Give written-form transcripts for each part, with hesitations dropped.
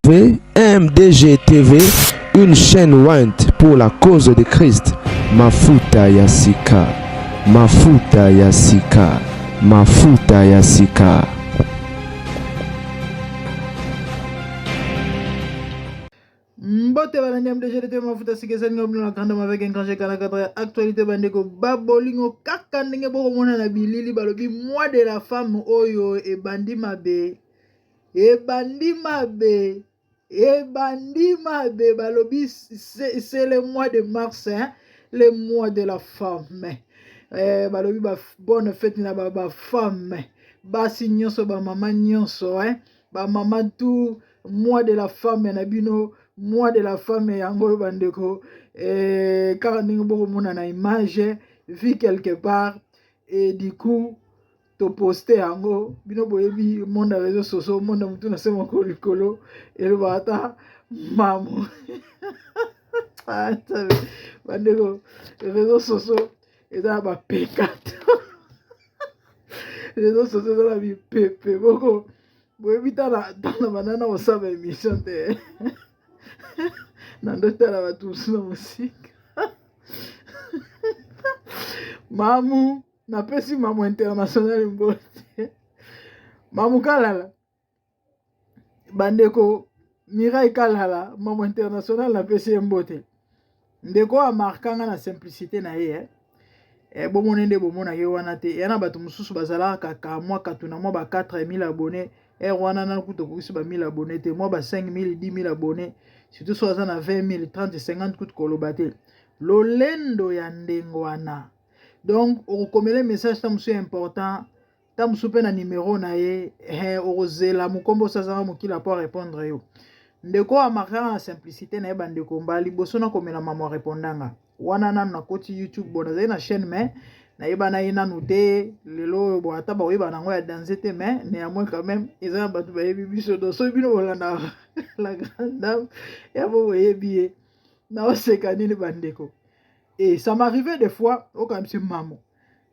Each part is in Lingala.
MDG TV, une chaîne Wint pour la cause de Christ. Mafuta Yasika, Mafuta Yasika, Mafuta Yasika. Mbote balandi MDG TV mafuta sikesani ngomno na kanda maveke nkanje kana katra actualité bandeko babolingo kaka ndenge boko mona na bilili balobi moi de la femme oyo ebandi mabe balobi c'est le mois de mars hein, le mois de la femme balobi ba bonne fête na ba femme basi nyonso ba mama nyonso hein, ba mama tout mois de la femme na bino mois de la femme yango bandeko car ndenge boko mona na image vu quelque part et du coup to poster yango bino boyebi monde réseaux sociaux monde mutu na sema ko likolo et le bata mamu bandeko réseaux sociaux eza ba pekat réseaux sociaux eza la bi pepe boko boyebi tala banana osaba émission te nando tala batusu na musika mamu napesi mamu international mbote mamu kalala bandeko Mirai kalala mamu international napesi mbote ndeko amarkanga na simplicité na ye bomone nde bomona ye wana te yana bato mususu bazalaka ka mwa katuna mwa ba 4000 abonnés wana na kuto kusi ba 1000 abonnés te mwa ba 5000 10000 abonnés surtout so za na 20000 30 50 kuto koloba te lolendo ya ndengo wana. Donc okomele message ta musu important ta musu pe na numéro na ye ozela mukombo sasa mukila po répondre yo ndeko amarkanga na simplicité na ye bandeko mbali boso na komela mama répondanga wana nanu na koti YouTube bona zai na chaîne mais na yeba na ina noté lelo bo ata ba yeba nango ya danser mais néanmoins quand même eza batu ba yebi biso do so bino bolanda la grande dame ya bo yebi na oseka nini bandeko. Et ça m'arrivait des fois au comme si maman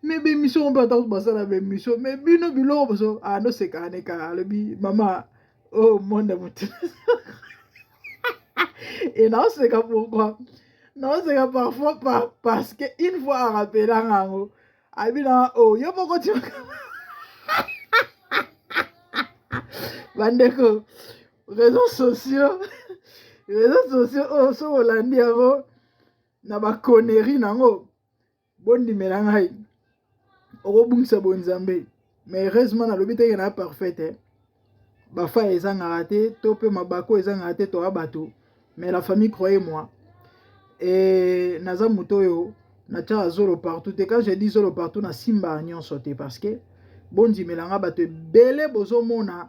mais bémission on peut attendre passer la bémission mais bino bilo boso ah no c'est quand le bi maman oh mon de mutu et non c'est comme pourquoi. Non, c'est que parfois parce que une fois à rappeler l'ango, abina oh yo poko tu bandeko réseaux sociaux oh so Holandi yango na ba connerie nango bondi melangai oko bungisa bonzambe mais heureusement na lobi te na parfaite ba fa ezanga raté to pe mabako ezanga raté to abato mais la famille croyez-moi. Et naza mutoyo na tia zolo partout et quand je dis zolo partout na simba nyon sauté parce que bondi melanga bato belé bozo mona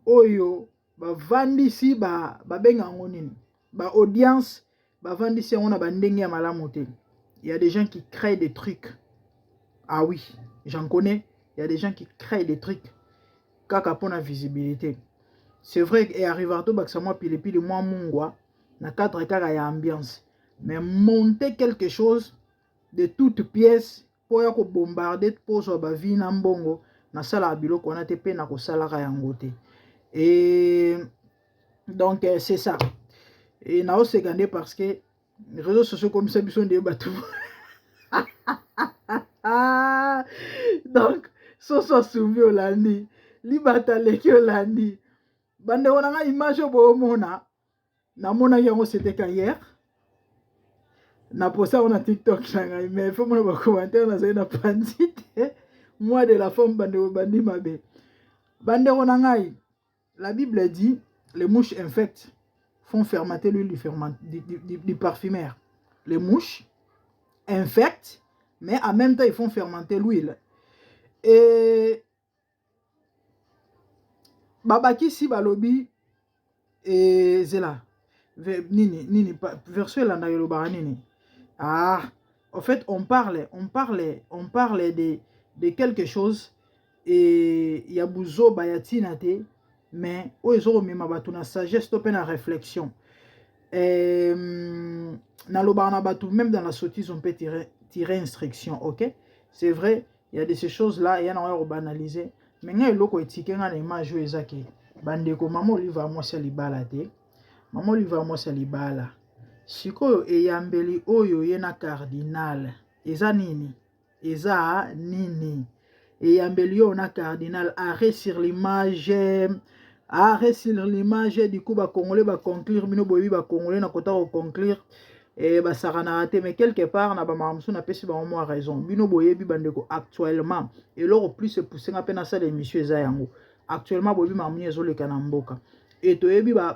oyo ba vandisi ba benga ngonini ba audience ba vandisi on a ba ndenge ya malamu te. Il y a des gens qui créent des trucs. Ah oui, j'en connais, il y a des gens qui créent des trucs kaka pour la visibilité. C'est vrai et arrive to baksa moi pile moi mungwa na cadre kaka ya ambiance. Mais monter quelque chose de toute pièce pour yako bombarder pour so ba vie na mbongo na sala biloko na te pe na ko sala ka yango te. Et donc c'est ça. Et na o secondé parce que les réseaux sociaux comme ça bison de batou. Donc so souvi Holandi, li batale ki Holandi. Bande on a image bo mona na mona yango c'était hier. Na posa on a TikTok changa mais il faut mon commentaire na zai na pandite moi de la femme bandi mabe bande onangai. La Bible dit les mouches infectes font fermenter l'huile du parfumeur. Les mouches infectent mais en même temps ils font fermenter l'huile et babaki si balobi et zela nini verso la na yoloba nini. Ah, en fait, on parlait de quelque chose et il y a bouzo bayatinate, mais oizo mema batu na sagesse to pe na réflexion. Na loba na batu même dans la sottise on peut tirer instruction, OK? C'est vrai, il y a de ces choses-là, il y en a banaliser, mais ngai loko etike nga na image ezaki. Bande ko mamo liva moi c'est libalate. Maman Oliver Mwasi Libala. Sikoyo eyambeli oyo yena cardinal. Eza nini? Eza nini? Eyambeli oyo na cardinal. Arrêt sur l'image. Arrêt sur l'image. Du coup, Congolais va conclure. Bino boyebi va Congolais na kota va conclure. Et bah ça n'a raté. Mais quelque part, na ba mamsu na pesi ba moi raison. Bino boyebi bandeko actuellement. Et l'or plus se pousser na pena ça l'émission eza yango. Actuellement, boyebi mamuni ezole kanamboka. Et toyebi ba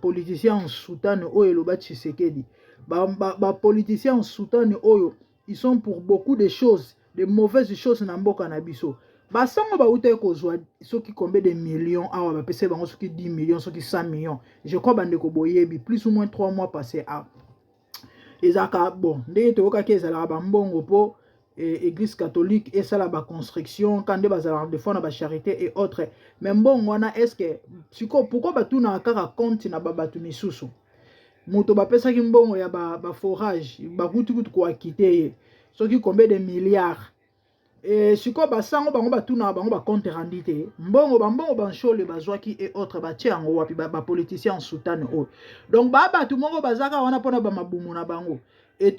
politiciens en Soudan oyo loba Tshisekedi ba politiciens en Soudan oyo ils sont pour beaucoup de choses, de mauvaises choses na mboka na biso. Ba sango ba uta ko zwa soki combien de millions awa ba pese bango soki 10 millions soki 100 millions. Je crois bandeko boyebi plus ou moins 3 mois passés à ezaka bon ndenge toyoka ke ezala ba mbongo po église catholique et ça la ba construction quand de bazala de fois na ba charité et autres. Mais bon wana est-ce que pourquoi batuna kaka compte na babatu misusu moto ba pesa ki mbongo ya ba forage ba kutu ko akite soki combien de milliards et siko basango bango batuna bango ba compte rendite mbongo banchole bazwaki et autres ba tiango wapi ba politiciens en Soudan o donc batu moko bazaka wana pona ba mabumu na bango et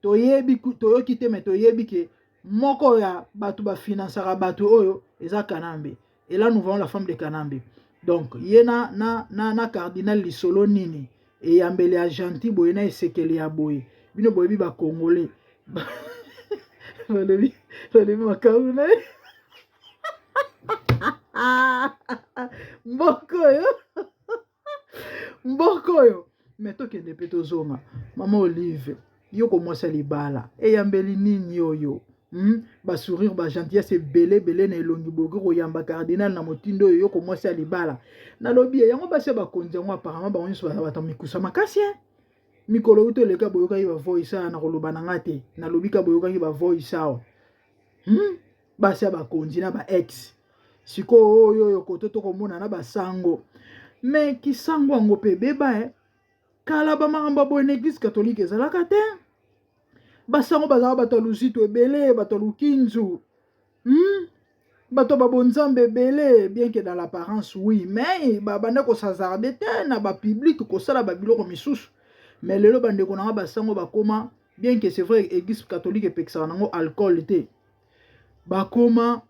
toyebi te me toyebi ke moko ya batu ba financera batu oyo eza Kanambe. Et là nous voyons la femme de Kanambe. Donc yena na cardinal lisolo nini et yambele ya gentil boye na esekeli ya boye bino boyebi ba Congolais balebi makauna mboko yo mais tokende pe tozonga Maman Olive Yoko Mwasi Libala eyambeli nini oyo ba sourire ba gentillesse belé na elongi bogo koyamba cardinal na motindo oyo Yoko Mwasi Libala na lobi yango base ba konzi yango apparemment ba onyo ba batamikusa makasi mikolo uto leka boyoka yi ba voice na koloba na ngate na lobi ka boyoka yi ba voice awa base ba konzi na ba ex siko oyo kototo komona na ba sango mais kisango ngo pe beba kala ba makambo boye na église catholique ezalaka te basango bazala bato luzito ebele bato lukinzu bato babonzambe ebele bien que dans l'apparence oui mais babanda kosazarde te na bapublic kosala babiloko misusu mais lelo bandeko nanga basango bakoma bien que c'est vrai église catholique epekisaka nango alcool te bakoma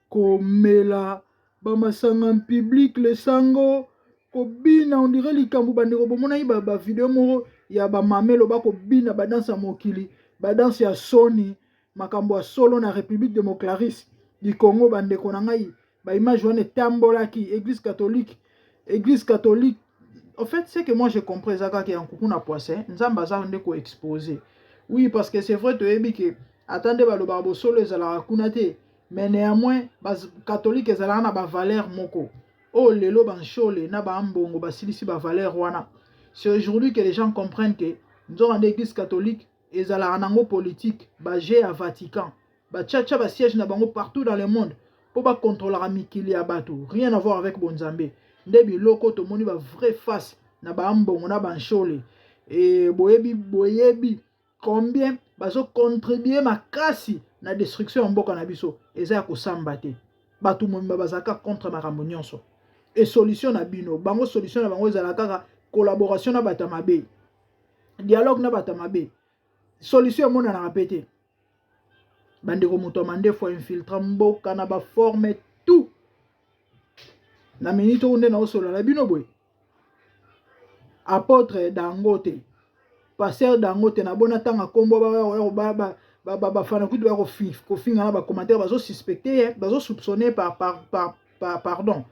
komela bamasanga en public le sango kobina on dirait likambo bandeko bomona yi ba video moko ya ba mamelo bakobina badansa mokili badanse ya soni makambo ya solo na République démocratique du Congo bandeko na ngai ba image wana etambolaki église catholique en fait c'est que moi je comprends ça que en kuku na poisson nzamba za ndeko exposer oui parce que c'est vrai toyebi que attendez baloba bo solo ezala kuna te mais néanmoins bas catholique ezala na ba valeur moko oh lelo banchole na ba mbongo basilisi ba valeur wana. C'est aujourd'hui que les gens comprennent que nous avons l'église catholique et la nango politique basée à Vatican ba tchatcha ba siège na bango partout dans le monde pour ba contrôler la mikili ya bato rien à voir avec bonzambe ndebi loko to moni ba vraie face na ba mbongo na banchole et boyebi combien bazo contribuer makasi na destruction mboka na biso eza ko sambate bato momba bazaka contre makambo nyonso et solution na bino bango solution na bango ezala kaka collaboration na batamabe dialogue na batamabe solution mona na répéter bandeko moto mande fo infiltra mboka na ba forme tout na minute onde na osolo la bino boy apôtre Dangote pasteur Dangote na bona tanga kombo ba fana kutu ba ko finga na ba commentaire bazo suspecter bazo soupçonner pardon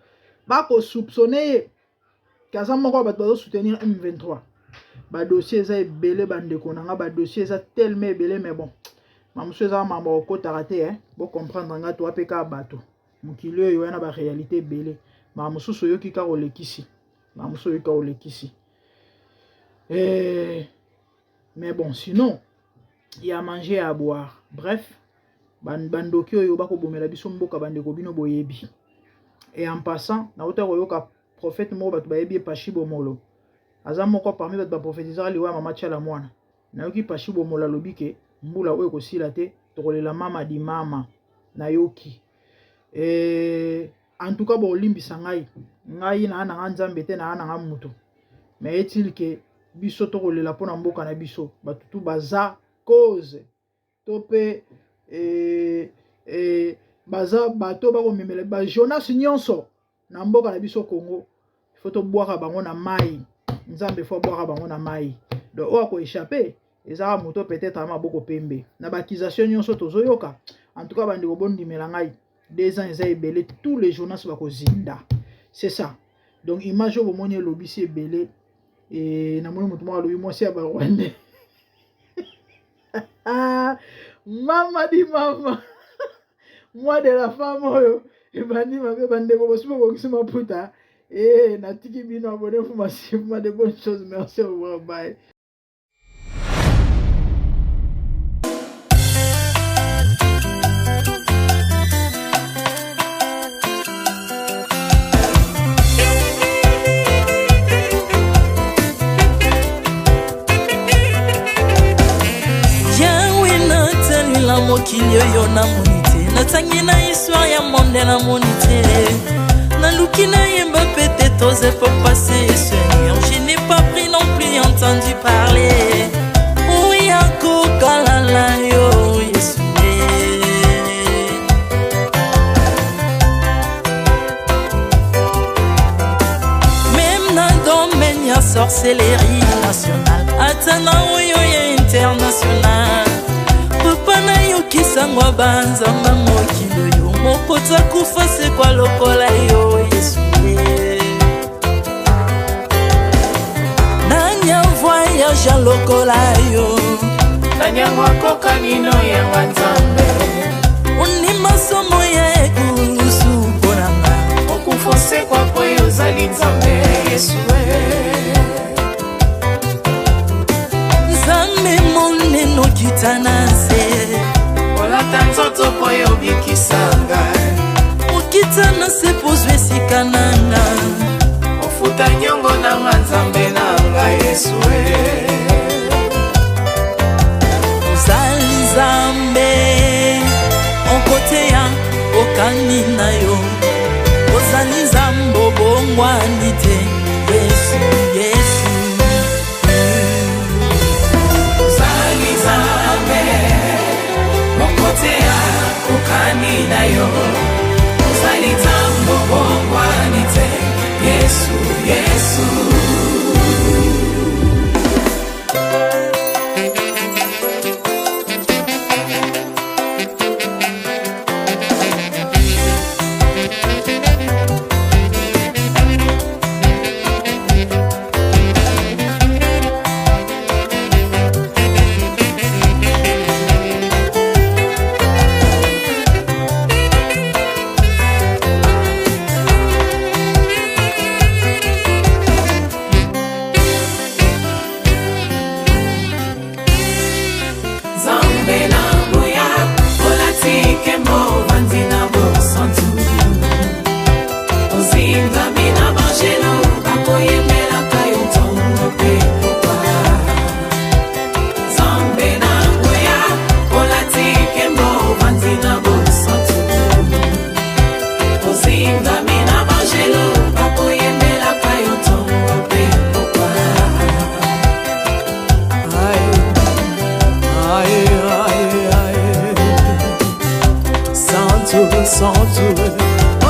ba ko soupçonner kaza moko ba bazo soutenir M23 ba dossier za ebele bandeko nanga ba dossier za tellement ebele mais bon mamuso za mambo ko tarate bo comprendre nga to apeka bato mukilio yo na ba réalité ebele mamuso so yoki ka olekisi mamuso yoki ka olekisi mais bon sinon il y a à manger et à boire bref bandoki oyo bako bomela biso mboka bandeko bino boyebi et en passant na ota koyoka prophète mo bato bayebi pashi bomolo aza moko parmi bato ba prophétisera liwa mama tchala mwana na yoki pashi bomolo lobi ke mbula oyo kosila te tokolela mama di mama na yoki en tout cas bolimbisa ngai na ana nzambe te na ana muto mais est-il que biso to kolela pona mboka na biso batutu baza cause to pe baza bato ba komemela ba Jonas nyonso na mboka na biso Congo faut to boire bango na mai nzambe faut boire bango na mai donc o ko échapper ezara moto peut-être ama boko pembe na bakisation nyonso tozoyoka en tout cas bandi ko bondimela ngai 2 ans eza ebele tous les Jonas ba ko zinda c'est ça donc image au moment lobi c'est ebele et na moni moto mo lobi mo si ba Rwanda mama di mama moi de la femme et bandi ma bande ko bosi ko kisima puta et na tiki bino abonné pour ma de bonnes choses merci au revoir bye. mokili oyo namoni te natangi na histoire ya monde namoni te naluki nayemba pete toze po passer Seigneur je n'ai pas pris non plus entendu parler oya kokalala yo Yesu même na domaine ya sorcellerie nationale atana oyo ya international papa na yo kisangwa banzamba mokilo yo mokota kufa se kwa lokola yo Yesu nanya voyage a lokola yo nanya wakoka nino ya wanzambe uni masomo ya ekusu ponanga okufose kwa poyo zali nzambe Yesu nzambe moneno kitana olata nzoto poyo bikisanga okitana se pozwe sikananga ofuta nyongo na nzambe nanga Yesu ozali nzambe onkote ya okani na yo ozali nzambe obongwani te Yesu Yesu ozali nzambe onkote ya okani na yo ozali nzambe obongwani te Yesu Yesu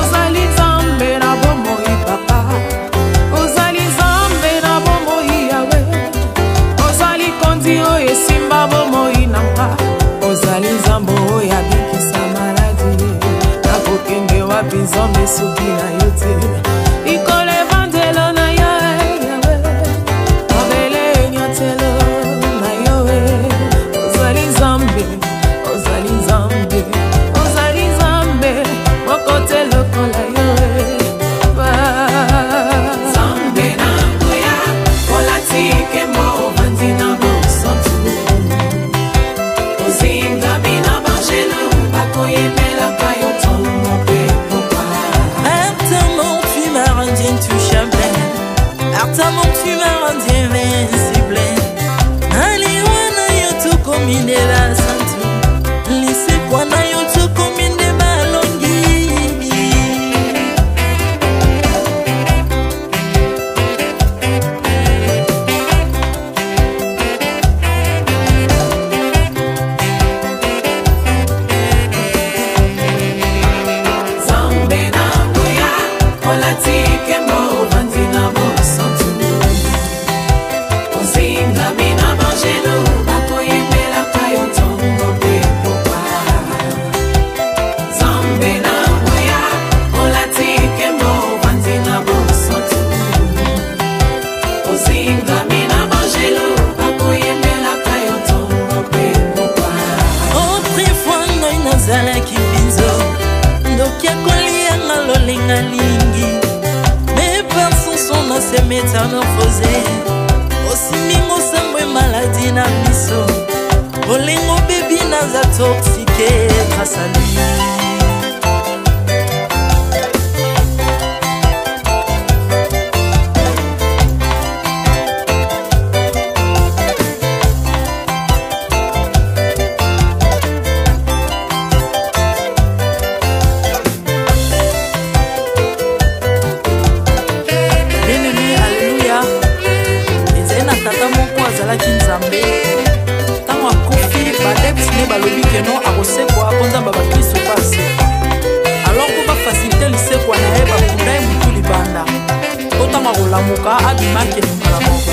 ozali nzambe na bomoi papa ozali nzambe na bomoi yawe ozali konzi oyo esimba bomoi nanga ozali nzambe oyo abikisa maladi nakokende wapi nzambe soki na yo te likolo evangelo na yo yawe mabele enyatelo na yo ozali nzambe ozali nzambe kote lokola yo zambe na ngoya olatike mo vandina bosantu ozinga bina bangelo bakoyemela kayo tongo pe pourquoi Artamon tu m'as rendu intouchable Artamon tu m'as rendu invincible Ali wana yoto komine la santu Lise kwa na yoto komine métamorphosé. Osimingo sambwe maladie na biso. Olingo baby naza toxiqué grâce à lui. Tango akufi badepsine balobi keno akosekwa akonzamba bakristo pase. Alors ko bafacilite lisekwa na ye bakunda ye mutu libanda to tango akolamuka abimaki elinga moko.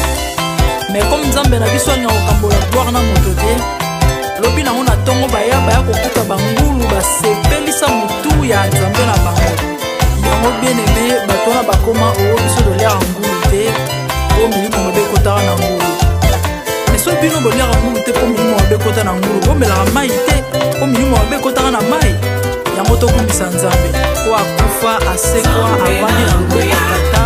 Mais comme nzambe na biso alinga kokambola gloire na moto te, lobi nango na ntongo baya kokuta bangulu basepelisa mutu ya nzambe na bango. Yango bien aimé bato na bakoma oyo biso doliaka ngulu te po milimo mabe ekotaka na ngulu. So bino boliaka ngulu te po milimo mabe ekota na ngulu, bomelaka mai te po milimo mabe ekotaka na mai. Yango tokumbisa nzambe po akufa asekwa avandi na loboko ya tata